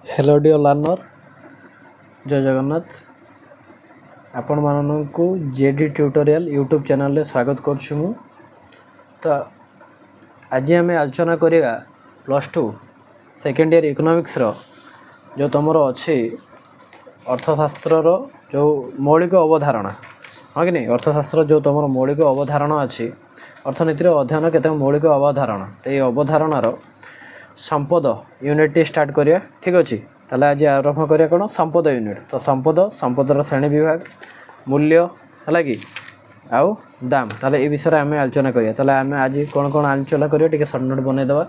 Hello dear learner जय जगन्नाथ आपण मानक जेडी ट्यूटोरियल यूट्यूब चैनल रे स्वागत करछु मु। तो आज आम आलोचना करिया +2 सेकेंड ईयर इकोनॉमिक्स रो जो तुमर अच्छी अर्थशास्त्र रो जो मौलिक अवधारणा हाँ कि नहीं अर्थशास्त्र जो तुम मौलिक अवधारणा अच्छी अर्थनीतिर अध्ययन केते मौलिक अवधारणा तो ये अवधारणार संपद यूनिट स्टार्ट करिया ठीक अच्छे ताले आज आरंभ करिया कौन संपद यूनिट तो संपदर श्रेणी विभाग मूल्य है कि आउ दाम ताले ये विषय आम आलोचना करिया ताले आम आज कौन कौन आलोचना करिया टिके शॉर्ट नोट बनईदेवा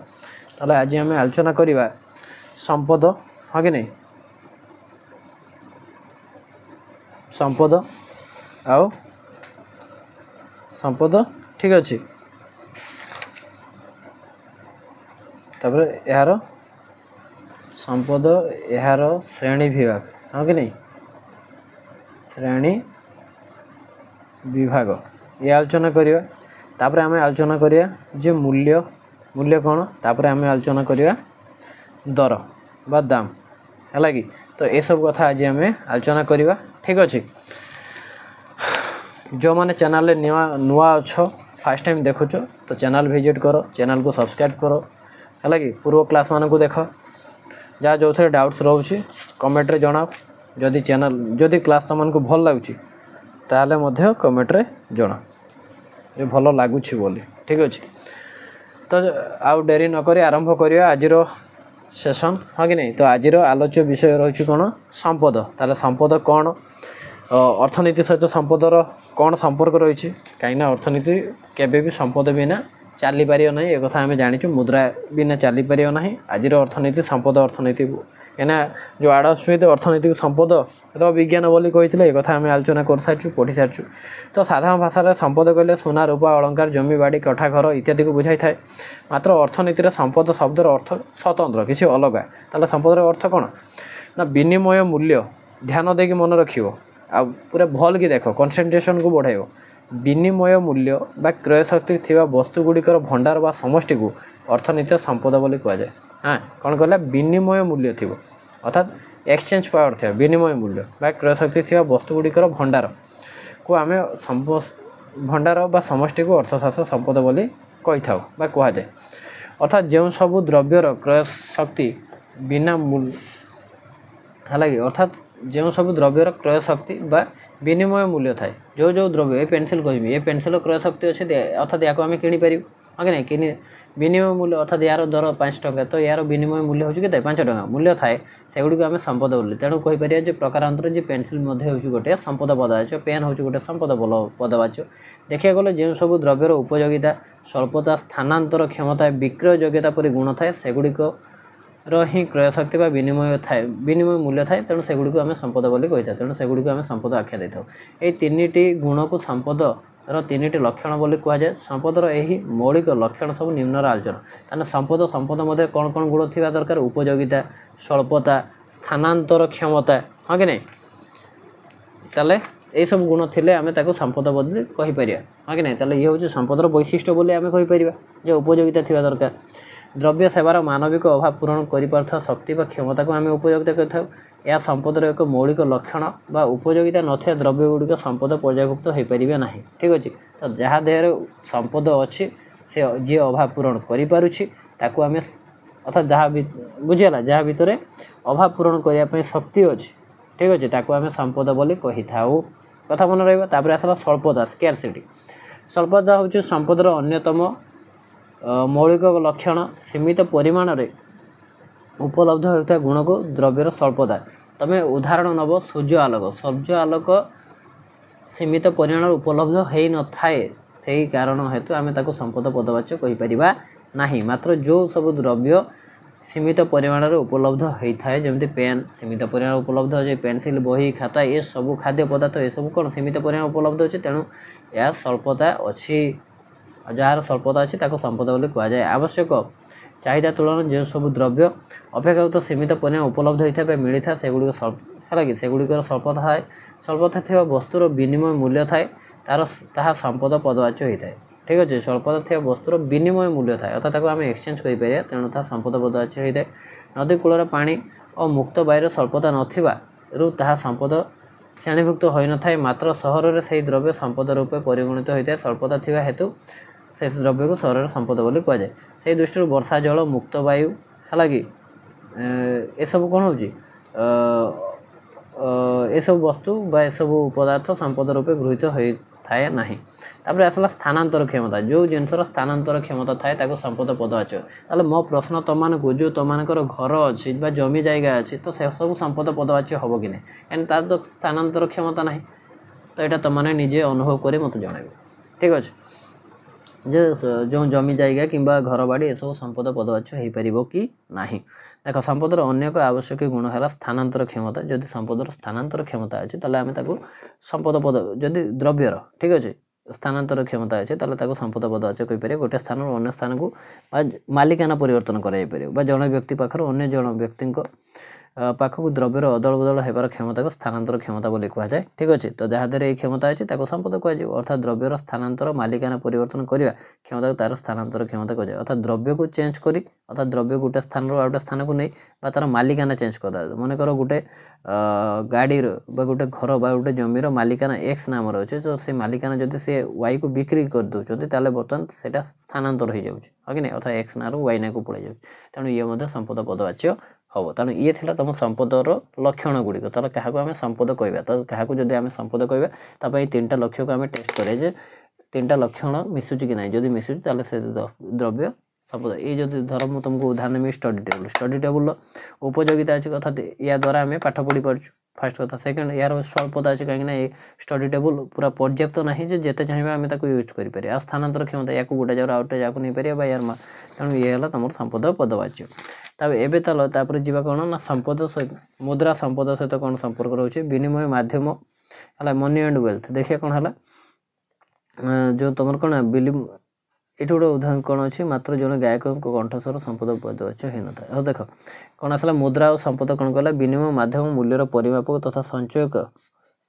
ताले आज आम आलोचना करिया संपद हाँ कि नहीं संपद आउ संपद ठीक अच्छे तापर यार संपद यार श्रेणी विभाग हाँ कि नहीं श्रेणी विभाग ये आलोचना करिया तापर आम आलोचना करिया जे मूल्य मूल्य कौन तापर आम आलोचना करिया दर बा दाम है कि तो ये सब कथा आज आम आलोचना करिया ठीक अच्छे जो मैंने चैनल नुआ अच्छ फास्ट टाइम देखुच तो चैनल विजिट करो चैनल को सब्सक्राइब करो है कि पूर्व क्लास मान को देख जहाँ जो थे डाउट्स रोचे कमेंट रे जनाओ जदि चैनल जदि क्लास तुमको भल लगुच ताले मध्य कमेंट रे जनाओ जो भल लगुच बोली ठीक अच्छे तो आउ डेरी नक आरंभ करिया आज सेशन हाँ कि नहीं तो आज आलोच्य विषय रही कौन संपद ताले संपद कौन अर्थनीति सहित संपदर कौन संपर्क रही कहीं अर्थनीति केबे भी संपद बिना चली पार ना एक कथा आम जाचु मुद्रा बिना चली पार ना आज अर्थनीति संपद अर्थनीति कहीं जो आडम स्मिथ अर्थनीति संपद विज्ञान बोली कही एक कथा आम आलोचना कर सारी पढ़ी सारी तो साधारण भाषा संपद कहले सोना रूपा अलंकार जमी बाड़ी कठा घर इत्यादि को बुझाई थाए मात्र अर्थनीतिर संपद शब्दर अर्थ स्वतंत्र किसी अलग ताले संपदर अर्थ कौन ना विनिमय मूल्य ध्यान देकी मन रखियो आ पूरा भल की देख कनसेंट्रेशन को बढ़ाइब विनिमय मूल्य बा क्रय शक्ति थिबा वस्तुगुड़िकर भंडार बा समष्टि को अर्थनीति संपद बोली कहुए हाँ कौन कहला विनिमय मूल्य थी अर्थात एक्सचेंज पावर थी विनिमय मूल्य बा क्रय शक्ति थिबा वस्तुगुड़िकर भंडार को आम भंडार बा समष्टि को अर्थशास्त्र संपद बोली कही था कहुए अर्थात जो सब द्रव्यर क्रय शक्ति बिना मूल्य है अर्थात जो सब द्रव्यर क्रय शक्ति बा विनिमय मूल्य थाए जो जो द्रव्य ये पेनसिल कह ये पेनसिल क्रय शक्ति अच्छे अर्थात या आम किपर हाँ कि नहीं कि विनिमय मूल्य अर्थात यार दर 5 टंका तो यार विनिमय मूल्य हो 5 टंका मूल्य थाए सेगुड़ी आम संपद बोली तेणु कहीपर प्रकारांतर जी पेनसिल गोटे संपद पदवाच्य पेन हूँ गोटे संपद पदवाच्य देखा गले जो सब द्रव्यर उपयोगिता स्वल्पता स्थानांतर क्षमता विक्रय योग्यता परी गुण थाए सेगुड़िक ही क्रय शक्ति विनिमय थाए विनिमय मूल्य थाए तेणु सेगुड़ी को आम संपद बोली कही था तेणु सेगुड़ी को आम संपद आख्या देता ये 3टी गुण को संपद 3टी लक्षण बोली कहुए संपदर यही मौलिक लक्षण सब निम्नर आलोचना ताना संपद मध्य कौन कौन गुण थी दरकार उपयोगिता स्वल्पता स्थानांतर क्षमता हाँ कि नहीं ताले ये सब गुण थिले आमे ताको संपद बोली कहीपर हाँ कि नहीं ताले ये हूँ संपदर वैशिष्ट्य बोली आम कहीपर जो उपयोगिता थी दरकार द्रव्य सेवार मानविक अभाव पूरण कर शक्ति व क्षमता को आम उपयोगिता करता यह संपदर एक मौलिक लक्षण बा उपयोगिता नथिया द्रव्य गुड़िक संपद पर्यायभुक्त हो पारे ना ठीक अच्छे तो जहाँ देहर संपद अच्छी से जी अभाव पूरण करूँ आम अर्थात जहाँ बुझीगला जहाँ भितर अभाव पूरण करने शक्ति अच्छी ठीक अच्छे ताकू आम संपद बोली कही था कथा मन रहा आसला स्वल्पता स्केर्सिटी स्वल्पता हूँ संपदर अन्यतम मौलिक लक्षण सीमित परिमाण रे उपलब्ध होता गुण को द्रव्यर स्वल्पता तमें उदाहरण नब सूर्य आलोक सीमित परिमाण उपलब्ध हो न थाए से कारण हेतु आम ताको संपद पदवाच्य कहीपर ना मात्र जो सब द्रव्य सीमित परिमाण रे उपलब्ध होता है जमी पेन सीमित परिमाण उपलब्ध हो पेनसिल बही खाता ये सब खाद्य पदार्थ ये सब कौन सीमित परिमाण उपलब्ध अच्छे तेणु यह स्वल्पता अच्छी जार स्वल्पता अच्छी संपद बोली कहुए आवश्यक चाहिदा तुलन जो सब द्रव्य अपेक्षाकृत सीमित परिमाण उपलब्ध होता है मिली था सेगुड़िक है कि सेगुड़िकर स्वल्पता थाए स्वल्पता थी वस्तुर विनिमय मूल्य थाए तार संपद पदवाच्य होता है ठीक अच्छे स्वल्पता थी वस्तुर विनिमय मूल्य थाए अर्थात आम एक्सचेंज कर तेणु ता संपद पदवाच्य होता है नदी कूलर पानी और मुक्त बायर स्वल्पता ना संपद श्रेणीभुक्त हो न था मात्र सहर में से द्रव्य संपद रूपे परिगणित होता है स्वल्पता थी हेतु से द्रव्य को सहर संपद बोली कहुए से दृष्टि वर्षा जल मुक्त वायु है कि एसबू कौन हो एसबू वस्तु बा एसबू पदार्थ संपद रूपे गृहीत होता ना तापर आसला स्थानांतर क्षमता जो जिनसर स्थानांतर क्षमता थाए ताको संपद पदवाच्य ताले मो प्रश्न तुमको जो तुमकर घर अच्छी जमी जायगा अच्छी तो से सब संपद पदवाच्य हम कि नहीं तार तो स्थानांतर क्षमता ना तो यहाँ तुमने निजे अनुभव कर मत जन ठीक अच्छे जो जमी जायगा कि घर बाड़ी ये सब संपद पदवाच्य हो पार कि ना देख संपदर अन्य एक आवश्यक गुण है स्थानांतर क्षमता जदि संपदर स्थानांतर क्षमता अच्छे आम संपद पद जदि द्रव्यर ठीक अच्छे स्थानांतर क्षमता अच्छे संपद पदवाच्य कहीपर गोटे स्थान अन्य स्थान को मालिकाना परिवर्तन कर जड़े व्यक्ति पाखर अन्य जन व्यक्ति पाखक द्रव्यर अदल बदल होबार क्षमता को स्थानांतर क्षमता बोली कहुए ठीक अच्छे तो जहाँ द्वारा ये क्षमता अच्छे संपद कहुए अर्थात द्रव्यर स्थानांतर मालिकाना परिवर्तन करवा क्षमता को तार स्थानांतर क्षमता कहुए अर्थात द्रव्य को चेंज करी अर्थात द्रव्य गोटे स्थान गोटे स्थान को नहीं तार मालिकाना चेंज कर मनकर गोटे गाड़ी गोटे घर गोटे जमीर मालिकाना एक्स नाम अच्छे तो से मालिकाना जब से वाई को बिक्री कर दौरान ताले बर्तमान से स्थानांतर हो जाए कि नहीं अर्थात एक्स ना वाई ना को पड़े जाए तेणु ये संपद पदवाच्य हम तेणु ये थी तुम संपदर लक्षण गुड़िक तार क्या आम संपद कहवा तो क्या जब आम संपद कहवा तीन टा लक्ष्य को आम टेस्ट करें तीन टा लक्षण मिसुची कि ना जब मिसुची ताले से द्रव्य संपद ये जब धर मुझे तुमको उदाहरण में स्टडी टेबुल उपयोगिता अच्छी अर्थात या द्वारा आम पाठ पढ़ी पार्छु फास्ट कथा सेकेंड यार स्वल्पता अच्छे कहीं स्टडी टेबुल पूरा पर्याप्त ना जिते चाहिए आम यूज करें आ स्थानांतर क्षमता या गोटे जगह आउटे जाक नहीं पार यार तेणु ये है तुम संपद पदवाच्य तब एवं तापर जावा कौन ना संपद सहित मुद्रा संपद सहित कौन संपर्क रोचे विनिमय माध्यम है मनी एंड वेल्थ देखिए कौन है जो तुम कौन बिलिम ये गोटे उदाहरण कौन अच्छी मात्र जड़े गायक कंठस्वर संपद पदवाच्य हो न था देख कौन आसला मुद्रा और संपद कौन कहला विनिमय माध्यम मूल्यर परिमापक तथा संचयक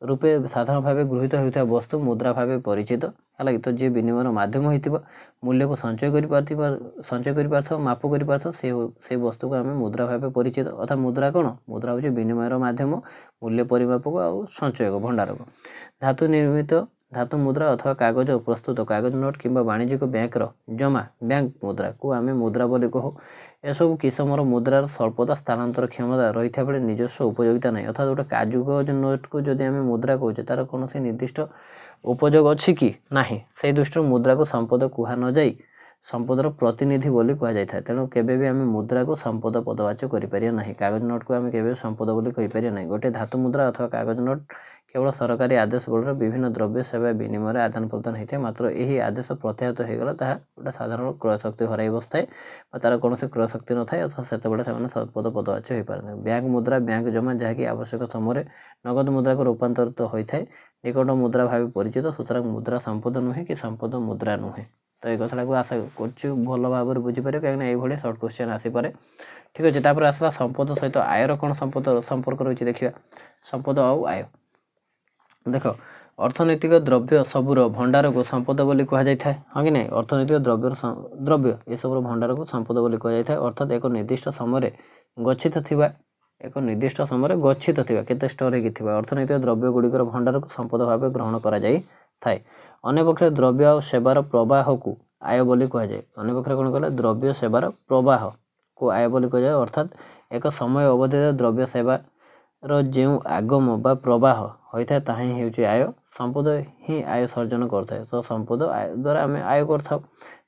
रूपे साधारण भाव गृहीत होता वस्तु मुद्रा भाव परिचित है तो जी विनिमय माध्यम हो मूल्य को संचय कर माप कर से वस्तु को आम मुद्रा भाव परिचित अर्थात मुद्रा कौन मुद्रा हूँ विनिमय माध्यम मूल्य परिमापक और संचयक भंडारक धातु निर्मित धातु मुद्रा अथवा कागज प्रस्तुत कागज नोट किंबा वाणिज्यिक बैंकर जमा बैंक मुद्रा को आम मुद्रा बोली कहू एसबू किसमर मुद्रार स्वल्पता स्थानांतर क्षमता रही था बेले निजस्व उपयोगिता नहीं अर्थात गोटे कागज नोट को जब आम मुद्रा कहे तार कौन निर्दिष्ट उपयोग अच्छी कि ना से दृष्टि मुद्रा को संपद कह न जाई संपदर प्रतिनिधि बोली कहुए तेणु केबे आम मुद्रा को संपद पदवाच्य करें कागज नोट को आम के संपद बोली कहीपर ना गोटे धातु मुद्रा अथवा कागज नोट केवल सरकारी आदेश बल विभिन्न द्रव्य सेवा विनिमय आदान प्रदान होता है मात्र यही आदेश प्रत्याहत होगला गोटे साधारण क्रय शक्ति हर बसए तार कौन क्रय शक्ति न था अर्थात से संपद पदवाच्य हो पारे बैंक मुद्रा बैंक जमा जहाँकि आवश्यक समय नगद मुद्रा को रूपांतरित होता है निकट मुद्रा भाव परिचित सुतरां मुद्रा संपद नुहे कि संपद मुद्रा नुहे तो ये कथा को आशा कर भल भाव बुझीपर कहीं ये सर्ट क्वेश्चन आसीपे ठीक अच्छे तापर आसला संपद सहित आयर कौन संपद संपर्क रही देखिए संपद आउ आय देख अर्थनैतिक द्रव्य सबूर भंडार को संपद बोली कहुए हाँ कि नहीं अर्थनैतिक द्रव्य ये सब भंडार को संपद बोली कहुए अर्थात एक निर्दिष्ट समय गच्छित थिबा एक निर्दिष्ट समय गच्छित थिबा केते स्टोर होगी अर्थनैतिक द्रव्य गुड़िकर भंडार को संपद भाव ग्रहण करा जाई थाए अन्य पक्षे द्रव्य और सेवार प्रवाह को आय बोली कहुए अन्य पक्षे कौन कहला द्रव्य सेवार प्रवाह को आय बोली कहुए अर्थात एक समय अवधि द्रव्य सेवार जो आगम बा प्रवाह होता है ताही होची आय संपद ही आय सर्जन करता तो संपद आय द्वारा आम आय कर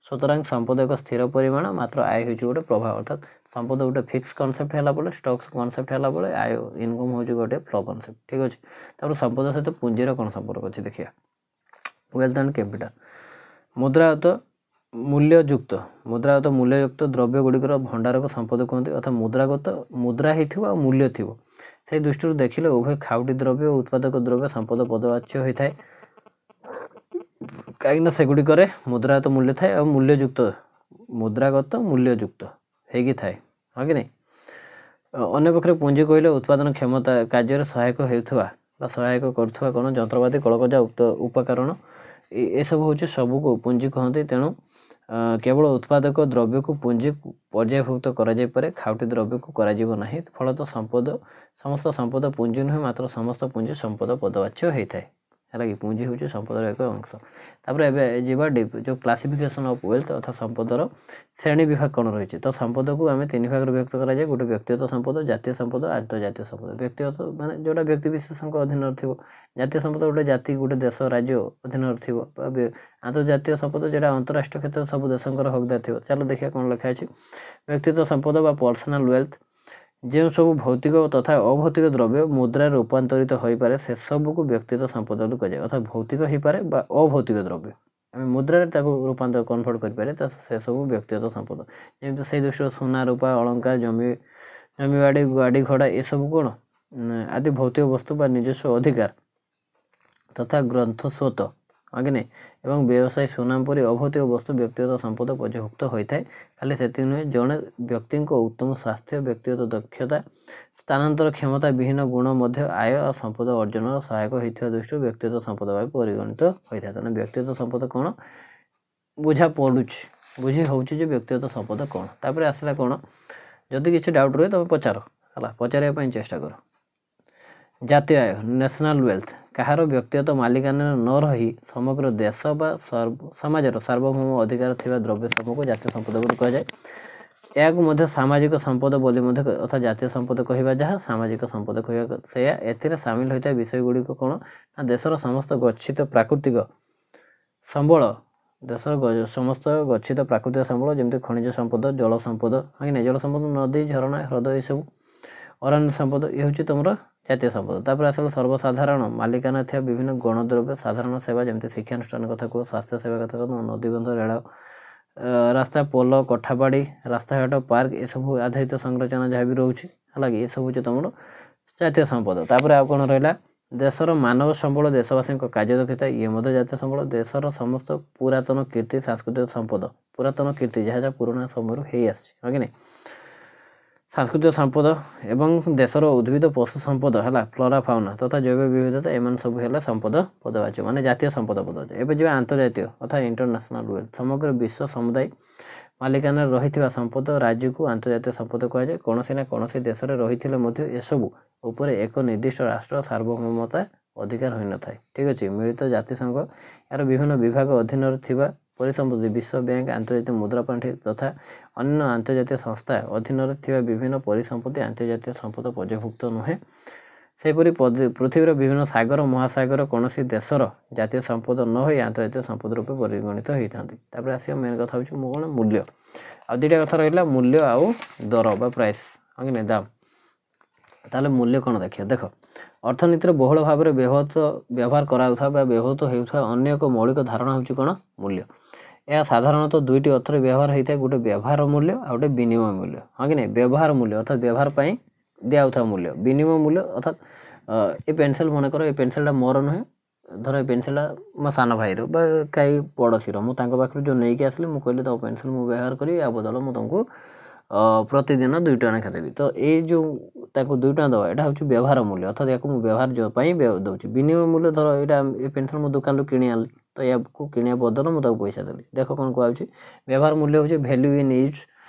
सुतरां संपद एक स्थिर परिमाण मात्र आय होची गोटे प्रवाह अर्थात संपद गोटे फिक्स कनसेप्ट है बेले स्टॉक्स कनसेप्ट है बेले आय इनकम होची गोटे फ्लो कनसेप्ट ठीक अच्छे तापर संपद सहित पुंजीर कौन संपर्क अच्छे देखिए वेल्थ एंड कैपिटल मुद्रागत मूल्ययुक्त द्रव्य गुड़िकर भंडार को संपद कहते अर्थात मुद्रागत मुद्रा हो मूल्य थी से दृष्टि देखिले उभय खाउटी द्रव्य और उत्पादक द्रव्य संपद पदवाच्य होता है कहीं सेगुड़िक मुद्रागत मूल्य थाए और मूल्ययुक्त मुद्रागत मूल्ययुक्त होगी थाए हाँ कि नहीं अन्य पक्षे पुंजी कहले उत्पादन क्षमता कार्य सहायक होता सहायक करुवा कौन जंत्रपाति कलकजा उपकरण ଏସବୁ ହେଉଛି ସବୁକୁ ପୁଞ୍ଜି କହନ୍ତି। ତେଣୁ କେବଳ ଉତ୍ପାଦକ ଦ୍ରବ୍ୟକୁ ପୁଞ୍ଜି ପର୍ଯ୍ୟାୟଭୁକ୍ତ କରାଯାଇପାରେ, ଖାଉଟି ଦ୍ରବ୍ୟକୁ କରାଯିବ ନାହିଁ। ଫଳତଃ ସମସ୍ତ ସମ୍ପଦ ପୁଞ୍ଜି ନୁହେଁ, ମାତ୍ର ସମସ୍ତ ପୁଞ୍ଜି ସମ୍ପଦ ପଦବାଚ୍ୟ ହେଇଥାଏ। ହେଲା କି ପୁଞ୍ଜି ହେଉଛି ସମ୍ପଦର ଏକ ଅଂଶ। ତାପରେ ଏବେ ଯିବା ଯେଉଁ କ୍ଲାସିଫିକେସନ୍ ଅଫ୍ ୱେଲ୍ଥ ଅର୍ଥାତ୍ ସମ୍ପଦର ଶ୍ରେଣୀ ବିଭାଗ କ'ଣ ରହିଛି। ତ ସମ୍ପଦକୁ ଆମେ 3 ଭାଗରେ ବିଭକ୍ତ କରାଯାଏ। ଗୋଟେ ବ୍ୟକ୍ତିଗତ ସମ୍ପଦ, ଜାତୀୟ ସମ୍ପଦ, ଆନ୍ତର୍ଜାତୀୟ ସମ୍ପଦ। ବ୍ୟକ୍ତିଗତ ମାନେ ଯେଉଁଟା ବ୍ୟକ୍ତିବିଶେଷଙ୍କ ଅଧୀନରେ ଥିବ। ଜାତୀୟ ସମ୍ପଦ ଗୋଟେ ଜାତି, ଗୋଟେ ଦେଶ, ରାଜ୍ୟ ଅଧୀନରେ ଥିବ। ଆନ୍ତର୍ଜାତୀୟ ସମ୍ପଦ ଯେଉଁଟା ଅନ୍ତରାଷ୍ଟ୍ରୀୟ କ୍ଷେତ୍ରରେ ସବୁ ଦେଶଙ୍କର ହକଦାର ଥିବ। ଚାଲ ଦେଖିବା କ'ଣ ଲେଖା ଅଛି। ବ୍ୟକ୍ତିଗତ ସମ୍ପଦ ବା ପର୍ସନାଲ ୱେଲ୍ଥ ଯେଉଁ ସବୁ ଭୌତିକ ତଥା ଅଭୌତିକ ଦ୍ରବ୍ୟ ମୁଦ୍ରାରେ ରୂପାନ୍ତରିତ ହୋଇପାରେ ସେସବୁକୁ ବ୍ୟକ୍ତିଗତ ସମ୍ପଦ ବୋଲି କୁହାଯାଏ। ଅର୍ଥାତ୍ ଭୌତିକ ହୋଇପାରେ ବା ଅଭୌତିକ ଦ୍ରବ୍ୟ ଆମେ ମୁଦ୍ରାରେ ତାକୁ ରୂପାନ୍ତର କନଭର୍ଟ କରିପାରେ ତ ସେସବୁ ବ୍ୟକ୍ତିଗତ ସମ୍ପଦ। ଯେମିତି ସେଇ ଦୃଷ୍ଟିରୁ ସୁନା, ରୂପା, ଅଳଙ୍କାର, ଜମିବାଡ଼ି, ଗାଡ଼ି ଘୋଡ଼ା ଏସବୁ କ'ଣ ଆଦି ଭୌତିକ ବସ୍ତୁ ବା ନିଜସ୍ୱ ଅଧିକାର ତଥା ଗ୍ରନ୍ଥସ୍ୱତ ଆଜ୍ଞା ନାହିଁ ଏବଂ ବ୍ୟବସାୟୀ ସୁନାମ ପରି ଅଭୌତିକ ବସ୍ତୁ ବ୍ୟକ୍ତିଗତ ସମ୍ପଦ ପର୍ଯ୍ୟଭୁକ୍ତ ହୋଇଥାଏ। ଖାଲି ସେତିକି ନୁହେଁ, ଜଣେ ବ୍ୟକ୍ତିଙ୍କ ଉତ୍ତମ ସ୍ୱାସ୍ଥ୍ୟ, ବ୍ୟକ୍ତିଗତ ଦକ୍ଷତା, ସ୍ଥାନାନ୍ତର କ୍ଷମତା ବିହୀନ ଗୁଣ ମଧ୍ୟ ଆୟ ଆଉ ସମ୍ପଦ ଅର୍ଜନର ସହାୟକ ହୋଇଥିବା ଦୃଷ୍ଟିରୁ ବ୍ୟକ୍ତିଗତ ସମ୍ପଦ ଭାବେ ପରିଗଣିତ ହୋଇଥାଏ। ତେଣୁ ବ୍ୟକ୍ତିଗତ ସମ୍ପଦ କ'ଣ ବୁଝି ହେଉଛି ଯେ ବ୍ୟକ୍ତିଗତ ସମ୍ପଦ କ'ଣ। ତାପରେ ଆସିଲା କ'ଣ, ଯଦି କିଛି ଡାଉଟ୍ ରୁହେ ତମେ ପଚାର, ହେଲା ପଚାରିବା ପାଇଁ ଚେଷ୍ଟା କର। ଜାତୀୟ ଆୟ ନ୍ୟାସନାଲ ୱେଲ୍ଥ କାହାର ବ୍ୟକ୍ତିଗତ ମାଲିକାନାରେ ନ ରହି ସମଗ୍ର ଦେଶ ବା ସମାଜର ସାର୍ବଭୌମ ଅଧିକାର ଥିବା ଦ୍ରବ୍ୟ ସମୂହକୁ ଜାତୀୟ ସମ୍ପଦ ବୋଲି କୁହାଯାଏ। ଏହାକୁ ମଧ୍ୟ ସାମାଜିକ ସମ୍ପଦ ବୋଲି ମଧ୍ୟ ଅର୍ଥାତ୍ ଜାତୀୟ ସମ୍ପଦ କହିବା ଯାହା, ସାମାଜିକ ସମ୍ପଦ କହିବା ସେଇଆ। ଏଥିରେ ସାମିଲ ହୋଇଥିବା ବିଷୟ ଗୁଡ଼ିକ କ'ଣ ନା ଦେଶର ସମସ୍ତ ଗଚ୍ଛିତ ପ୍ରାକୃତିକ ସମ୍ବଳ, ଦେଶର ସମସ୍ତ ଗଚ୍ଛିତ ପ୍ରାକୃତିକ ସମ୍ବଳ ଯେମିତି ଖଣିଜ ସମ୍ପଦ, ଜଳ ସମ୍ପଦ ଆଜ୍ଞା ଜଳ ସମ୍ପଦ, ନଦୀ, ଝରଣା, ହ୍ରଦ ଏସବୁ, ଅରଣ୍ୟ ସମ୍ପଦ ଏ ହେଉଛି ତୁମର ଜାତୀୟ ସମ୍ପଦ। ତାପରେ ଆସିଲା ସର୍ବସାଧାରଣ ମାଲିକାନା ଥିବା ବିଭିନ୍ନ ଗଣଦ୍ରବ୍ୟ, ସାଧାରଣ ସେବା ଯେମିତି ଶିକ୍ଷାନୁଷ୍ଠାନ କଥା କୁହ, ସ୍ୱାସ୍ଥ୍ୟ ସେବା କଥା କୁହ, ନଦୀବନ୍ଧ, ରେଳ ରାସ୍ତା, ପୋଲ, କୋଠାବାଡ଼ି, ରାସ୍ତାଘାଟ, ପାର୍କ ଏସବୁ ଆଧାରିତ ସଂରଚନା ଯାହା ବି ରହୁଛି, ହେଲା କି ଏସବୁ ହେଉଛି ତୁମର ଜାତୀୟ ସମ୍ପଦ। ତାପରେ ଆଉ କ'ଣ ରହିଲା, ଦେଶର ମାନବ ସମ୍ବଳ, ଦେଶବାସୀଙ୍କ କାର୍ଯ୍ୟଦକ୍ଷତା ଇଏ ମଧ୍ୟ ଜାତୀୟ ସମ୍ବଳ। ଦେଶର ସମସ୍ତ ପୁରାତନ କୀର୍ତ୍ତି, ସାଂସ୍କୃତିକ ସମ୍ପଦ, ପୁରାତନ କୀର୍ତ୍ତି ଯାହା ଯାହା ପୁରୁଣା ସମୟରୁ ହେଇ ଆସିଛି ହଁ କି ନାହିଁ, ସାଂସ୍କୃତିକ ସମ୍ପଦ ଏବଂ ଦେଶର ଉଦ୍ଭିଦ ପଶୁ ସମ୍ପଦ ହେଲା ଫ୍ଲୋରା ଫାଉନା ତଥା ଜୈବ ବିବିଧତା ଏମାନେ ସବୁ ହେଲା ସମ୍ପଦ ପଦବାଚ୍ୟ ମାନେ ଜାତୀୟ ସମ୍ପଦ ପଦବାଚ୍ୟ। ଏବେ ଯିବା ଆନ୍ତର୍ଜାତୀୟ ଅର୍ଥାତ୍ ଇଣ୍ଟରନ୍ୟାସନାଲ ୱେଲ୍ଥ। ସମଗ୍ର ବିଶ୍ୱ ସମୁଦାୟ ମାଲିକାନାରେ ରହିଥିବା ସମ୍ପଦ ରାଜ୍ୟକୁ ଆନ୍ତର୍ଜାତୀୟ ସମ୍ପଦ କୁହାଯାଏ। କୌଣସି ନା କୌଣସି ଦେଶରେ ରହିଥିଲେ ମଧ୍ୟ ଏସବୁ ଉପରେ ଏକ ନିର୍ଦ୍ଦିଷ୍ଟ ରାଷ୍ଟ୍ର ସାର୍ବଭୌମତା ଅଧିକାର ହୋଇନଥାଏ। ଠିକ୍ ଅଛି। ମିଳିତ ଜାତିସଂଘ ଏହାର ବିଭିନ୍ନ ବିଭାଗ ଅଧୀନରେ ଥିବା ପରିସମ୍ପତ୍ତି, ବିଶ୍ୱ ବ୍ୟାଙ୍କ, ଆନ୍ତର୍ଜାତିକ ମୁଦ୍ରା ପାଣ୍ଠି ତଥା ଅନ୍ୟ ଆନ୍ତର୍ଜାତିକ ସଂସ୍ଥା ଅଧୀନରେ ଥିବା ବିଭିନ୍ନ ପରିସମ୍ପତ୍ତି ଆନ୍ତର୍ଜାତୀୟ ସମ୍ପଦ ପର୍ଯ୍ୟଭୁକ୍ତ ନୁହେଁ। ସେହିପରି ପୃଥିବୀର ବିଭିନ୍ନ ସାଗର, ମହାସାଗର କୌଣସି ଦେଶର ଜାତୀୟ ସମ୍ପଦ ନ ହୋଇ ଆନ୍ତର୍ଜାତୀୟ ସମ୍ପଦ ରୂପେ ପରିଗଣିତ ହୋଇଥାନ୍ତି। ତାପରେ ଆସିବ ମେନ୍ କଥା ହେଉଛି ମୁଁ କ'ଣ ମୂଲ୍ୟ। ଆଉ ଦୁଇଟା କଥା ରହିଲା, ମୂଲ୍ୟ ଆଉ ଦର ବା ପ୍ରାଇସ୍ ହଁ କି ନାହିଁ ଦାମ। ତାହେଲେ ମୂଲ୍ୟ କ'ଣ ଦେଖିବା, ଦେଖ ଅର୍ଥନୀତିରେ ବହୁଳ ଭାବରେ ବ୍ୟବହାର କରାଯାଉଥିବା ବା ବ୍ୟବହୃତ ହେଉଥିବା ଅନ୍ୟ ଏକ ମୌଳିକ ଧାରଣା ହେଉଛି କ'ଣ ମୂଲ୍ୟ। ଏହା ସାଧାରଣତଃ ଦୁଇଟି ଅର୍ଥରେ ବ୍ୟବହାର ହୋଇଥାଏ, ଗୋଟେ ବ୍ୟବହାର ମୂଲ୍ୟ ଆଉ ଗୋଟେ ବିନିମୟ ମୂଲ୍ୟ ହଁ କି ନାହିଁ। ବ୍ୟବହାର ମୂଲ୍ୟ ଅର୍ଥାତ୍ ବ୍ୟବହାର ପାଇଁ ଦିଆଯାଉଥିବା ମୂଲ୍ୟ, ବିନିମୟ ମୂଲ୍ୟ ଅର୍ଥାତ୍ ଏ ପେନସିଲ୍ ମନେକର ଏ ପେନସିଲ୍ଟା ମୋର ନୁହେଁ, ଧର ଏ ପେନସିଲ୍ଟା ମୋ ସାନ ଭାଇର ବା କାହିଁ ପଡ଼ୋଶୀର, ମୁଁ ତାଙ୍କ ପାଖରୁ ଯେଉଁ ନେଇକି ଆସିଲି ମୁଁ କହିଲି ତମ ପେନସିଲ୍ ମୁଁ ବ୍ୟବହାର କରିବି, ୟା ବଦଳ ମୁଁ ତୁମକୁ ପ୍ରତିଦିନ 2 ଟଙ୍କା ଲେଖା ଦେବି। ତ ଏଇ ଯେଉଁ ତାକୁ 2 ଟଙ୍କା ଦେବା ଏଇଟା ହେଉଛି ବ୍ୟବହାର ମୂଲ୍ୟ ଅର୍ଥାତ୍ ୟାକୁ ମୁଁ ବ୍ୟବହାର ପାଇଁ ଦେଉଛି। ବିନିମୟ ମୂଲ୍ୟ ଧର ଏଇଟା ଏ ପେନସିଲ୍ ମୁଁ ଦୋକାନରୁ କିଣି ଆଣିଲି, ତ ୟାକୁ କିଣିବା ବଦଳ ମୁଁ ତାକୁ ପଇସା ଦେଲି। ଦେଖ କ'ଣ କୁହାଯାଉଛି, ବ୍ୟବହାର ମୂଲ୍ୟ ହେଉଛି ଭ୍ୟାଲ୍ୟୁ ଇନ୍ ୟୁଜ୍।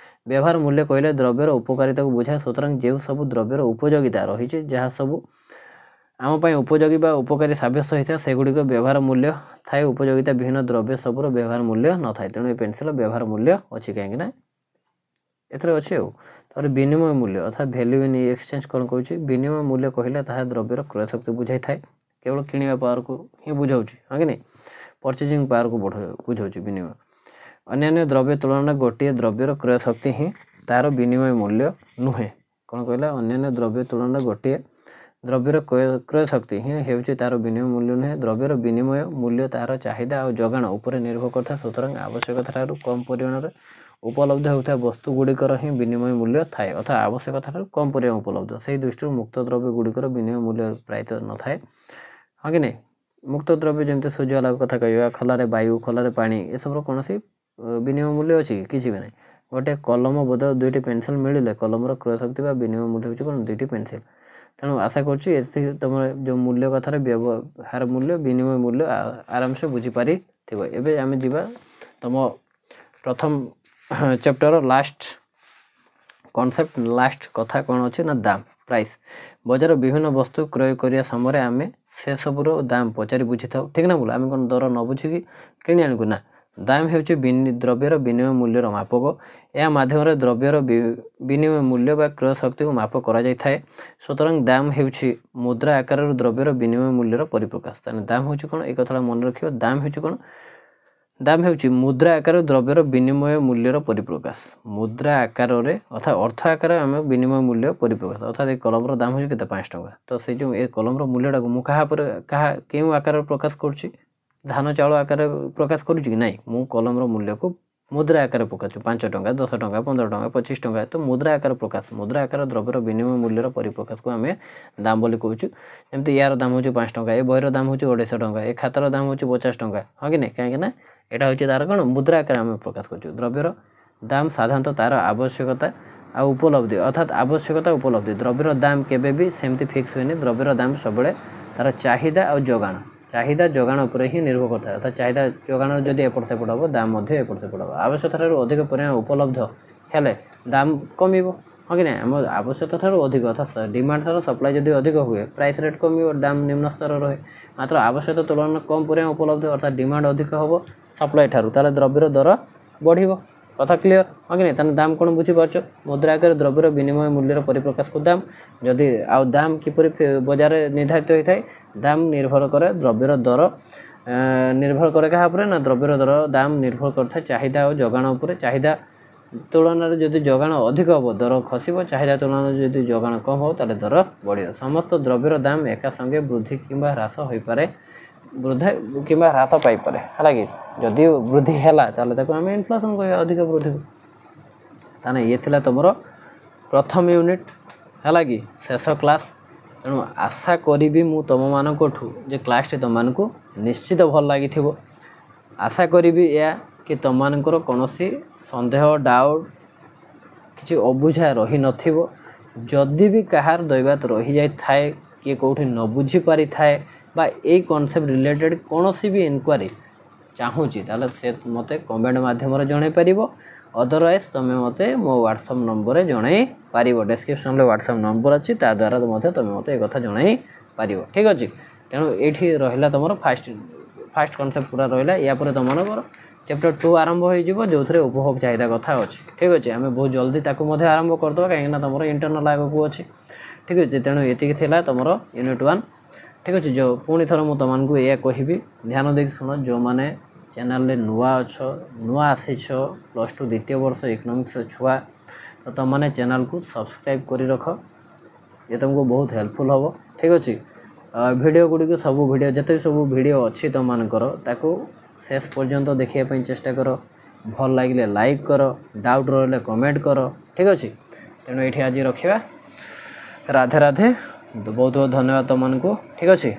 ବ୍ୟବହାର ମୂଲ୍ୟ କହିଲେ ଦ୍ରବ୍ୟର ଉପକାରିତାକୁ ବୁଝାଏ। ସୁତରାଂ ଯେଉଁ ସବୁ ଦ୍ରବ୍ୟର ଉପଯୋଗିତା ରହିଛି, ଯାହା ସବୁ ଆମ ପାଇଁ ଉପଯୋଗୀ ବା ଉପକାରୀ ସାବ୍ୟସ୍ତ ହୋଇଥାଏ ସେଗୁଡ଼ିକ ବ୍ୟବହାର ମୂଲ୍ୟ ଥାଏ। ଉପଯୋଗିତା ବିହୀନ ଦ୍ରବ୍ୟ ସବୁର ବ୍ୟବହାର ମୂଲ୍ୟ ନଥାଏ। ତେଣୁ ଏ ପେନସିଲ୍ର ବ୍ୟବହାର ମୂଲ୍ୟ ଅଛି କାହିଁକି ନା ଏଥିରେ ଅଛି। ଆଉ ତାପରେ ବିନିମୟ ମୂଲ୍ୟ ଅର୍ଥାତ୍ ଭ୍ୟାଲ୍ୟୁ ଇନ୍ ଏକ୍ସଚେଞ୍ଜ କ'ଣ କହୁଛି, ବିନିମୟ ମୂଲ୍ୟ କହିଲେ ତାହା ଦ୍ରବ୍ୟର କ୍ରୟ ଶକ୍ତି ବୁଝାଇଥାଏ। କେବଳ କିଣିବା ପାୱାରକୁ ହିଁ ବୁଝାଉଛି ହଁ କି ନାହିଁ, ପରଚେଜିଂ ପାୱାରକୁ ବୁଝାଉଛି ବିନିମୟ। ଅନ୍ୟାନ୍ୟ ଦ୍ରବ୍ୟ ତୁଳନାରେ ଗୋଟିଏ ଦ୍ରବ୍ୟର କ୍ରୟ ଶକ୍ତି ହିଁ ତା'ର ବିନିମୟ ମୂଲ୍ୟ ନୁହେଁ। କ'ଣ କହିଲା, ଅନ୍ୟାନ୍ୟ ଦ୍ରବ୍ୟ ତୁଳନାରେ ଗୋଟିଏ ଦ୍ରବ୍ୟର କ୍ରୟ ଶକ୍ତି ହିଁ ହେଉଛି ତା'ର ବିନିମୟ ମୂଲ୍ୟ ନୁହେଁ। ଦ୍ରବ୍ୟର ବିନିମୟ ମୂଲ୍ୟ ତା'ର ଚାହିଦା ଆଉ ଯୋଗାଣ ଉପରେ ନିର୍ଭର କରିଥାଏ। ସୁତରାଂ ଆବଶ୍ୟକତାଠାରୁ କମ୍ ପରିମାଣରେ ଉପଲବ୍ଧ ହେଉଥିବା ବସ୍ତୁ ଗୁଡ଼ିକର ହିଁ ବିନିମୟ ମୂଲ୍ୟ ଥାଏ, ଅର୍ଥାତ୍ ଆବଶ୍ୟକତାଠାରୁ କମ୍ ପରିମାଣ ଉପଲବ୍ଧ। ସେହି ଦୃଷ୍ଟିରୁ ମୁକ୍ତ ଦ୍ରବ୍ୟ ଗୁଡ଼ିକର ବିନିମୟ ମୂଲ୍ୟ ପ୍ରାୟତଃ ନଥାଏ ହଁ କି ନାହିଁ। ମୁକ୍ତ ଦ୍ରବ୍ୟ ଯେମିତି ସୂର୍ଯ୍ୟାଲୋକ କଥା କହିବା, ଖୋଲାରେ ବାୟୁ, ଖୋଲାରେ ପାଣି ଏସବୁର କୌଣସି ବିନିମୟ ମୂଲ୍ୟ ଅଛି କି, କିଛି ବି ନାହିଁ। ଗୋଟେ କଲମ ବଦଳ 2ଟି ପେନସିଲ୍ ମିଳିଲେ କଲମର କ୍ରୟ ଶକ୍ତି ବା ବିନିମୟ ମୂଲ୍ୟ ହେଉଛି କ'ଣ 2ଟି ପେନସିଲ୍। ତେଣୁ ଆଶା କରୁଛି ଏତିକି ତୁମର ଯେଉଁ ମୂଲ୍ୟ କଥାରେ ବ୍ୟବହାର ମୂଲ୍ୟ, ବିନିମୟ ମୂଲ୍ୟ ଆରାମସେ ବୁଝିପାରିଛ। थिबो एबे आमे जिबा तम प्रथम चैप्टर लास्ट कॉन्सेप्ट लास्ट कथा कौन अच्छे ना दाम प्राइस बजार विभिन्न वस्तु क्रय करिया समय आम से सबूर दाम पचारि बुझी था ठीक ना बोला आम कौन दर न बुझिकी किणी आणु ना दाम हो द्रव्यर विनिमय मूल्यर मापक यह माध्यम द्रव्यर विनिमय मूल्य बा क्रय शक्ति को माप करा जाय थाए सुतरां दाम हो मुद्रा आकार द्रव्यर विनिमय मूल्यर परिप्रकाश दाम हो कौन एक कथा मन रखियो दाम हो कौन दाम हो मुद्रा आकार द्रव्यर विनिमय मूल्यर परिप्रकाश मुद्रा आकार अर्थात अर्थ आकार आम विनिमय मूल्य परिप्रकाश अर्थात ये कलम दाम हो 5 टंका तो से जो ये कलम मूल्यटा को क्यों आकार प्रकाश करुच्ची धान चाउल आकार प्रकाश करुच्ची कि नहीं मु कलम मूल्य को मुद्रा आकार प्रकाश 5 टंका 10 टंका 15 टंका 25 टंका तो मुद्रा आकार प्रकाश मुद्रा आकार द्रव्यर विनिमय मूल्यर परिप्रकाश को आम दाम बोली कहूँ जमी यार दाम हो 5 टंका ये बहीर दाम हो 250 टंका ये खातार दाम हो 50 टंका हाँ कि नहीं कहीं यहाँ हूँ तार कौन मुद्रा आकार आम प्रकाश कर द्रव्यर दाम साधारणतः तार आवश्यकता आ उपलब्धि अर्थात आवश्यकता उपलब्धि द्रव्यर दाम केबे भी सेमती फिक्स हुए द्रव्यर दाम सब तार चाहिदा और जोगाण चाहिदा जोगाण उपर ही निर्भर करता है अर्थात चाहिदा जोगाण जदि एपट सेपट हम दाम एपट सेपट हम आवश्यकता अधिक परिमाण उपलब्ध हेले दाम कमिबो हाँ कि नहीं आम आवश्यकता अधिक अर्थात डिमांड थार सप्लाई जदि अधिक हुए प्राइस रेट कम दाम निम्न स्तर रहे मात्र आवश्यकता तुलन कम परिमाण उपलब्ध अर्थात डिमांड अधिक हम सप्लाई ठार ताले द्रव्यर दर बढ़िबो कथा क्लियर हाँ कि नहीं ताने दाम कौन बुझीपार मुद्रा आकार द्रव्यर विनिमय मूल्यर परिप्रकाश को दाम जदि आउ दाम किपरि बजार निर्धारित होता है दाम निर्भर करे द्रव्यर दर निर्भर करे क्या ना द्रव्यर दर दाम निर्भर करता है चाहिदा और जोगाण उपर चाहिदा तुलन जदि जोगाण अधिक हम दर खसब चाहिदा तुलन जदि जोगाण कम हो ताले दर बढ़ समस्त द्रव्यर दाम एका संगे वृद्धि किंबा ह्रास हो पारे वृद्धि किंबा ह्रास पाइपे है कि जदि वृद्धि है आम इनफ्लेशन कह अधिक वृद्धि ताने ये थिला तुमर प्रथम यूनिट है कि शेष क्लास तेणु आशा करी मु तुम मानकठू जे क्लास टी तुम मानकू निश्चित भल लगी आशा करी या कि तुम मानकर कौन सन्देह डाउट किसी अबुझा रही नथिबो जदि भी कहार दैवात रही जाए थाए किए कौटी न बुझी पारि थाए बा ए कॉन्सेप्ट रिलेटेड कौन भी इनक्वारी चाहूँगी ताले से मते कमेंट माध्यम जन पार अदरवाइज तुम्हें मते मो व्हाट्सएप नंबर जन पार डिस्क्रिप्शन में व्हाट्सएप नंबर अच्छी द्वारा तुम्हें मते एक कथा जन पार ठीक अच्छे तेणु ये रहा तुम फास्ट कॉन्सेप्ट पूरा रहा या तुम चैप्टर 2 आरंभ हो जो उपभोग चाहिदा कथा अच्छी ठीक अच्छे आम बहुत जल्दी ताकू आरंभ करदे कहीं तुम इंटरनल आगक अच्छी ठीक अच्छे तेणु ये तुम यूनिट 1 ठीक अच्छे जो पुणी थर मुझे तुमको यह कहि ध्यान दे शुण जो मैंने चैनल नुआ अच्छ नुआ आसीच +2 द्वितीय वर्ष इकोनॉमिक्स छुआ तो तुमने चैनल को सब्सक्राइब करी रख ये तुमको बहुत हेल्पफुल हम ठीक अच्छे वीडियो गुड़ी सब वीडियो जिते सब वीडियो अच्छी तुम मानकर ताकू शेष पर्यंत देखापी चेष्टा कर भल लगे लाइक कर डाउट रही कमेंट कर ठीक अच्छे तेणु ये आज रखा राधे राधे बहुत बहुत धन्यवाद तुमको ठीक अच्छे।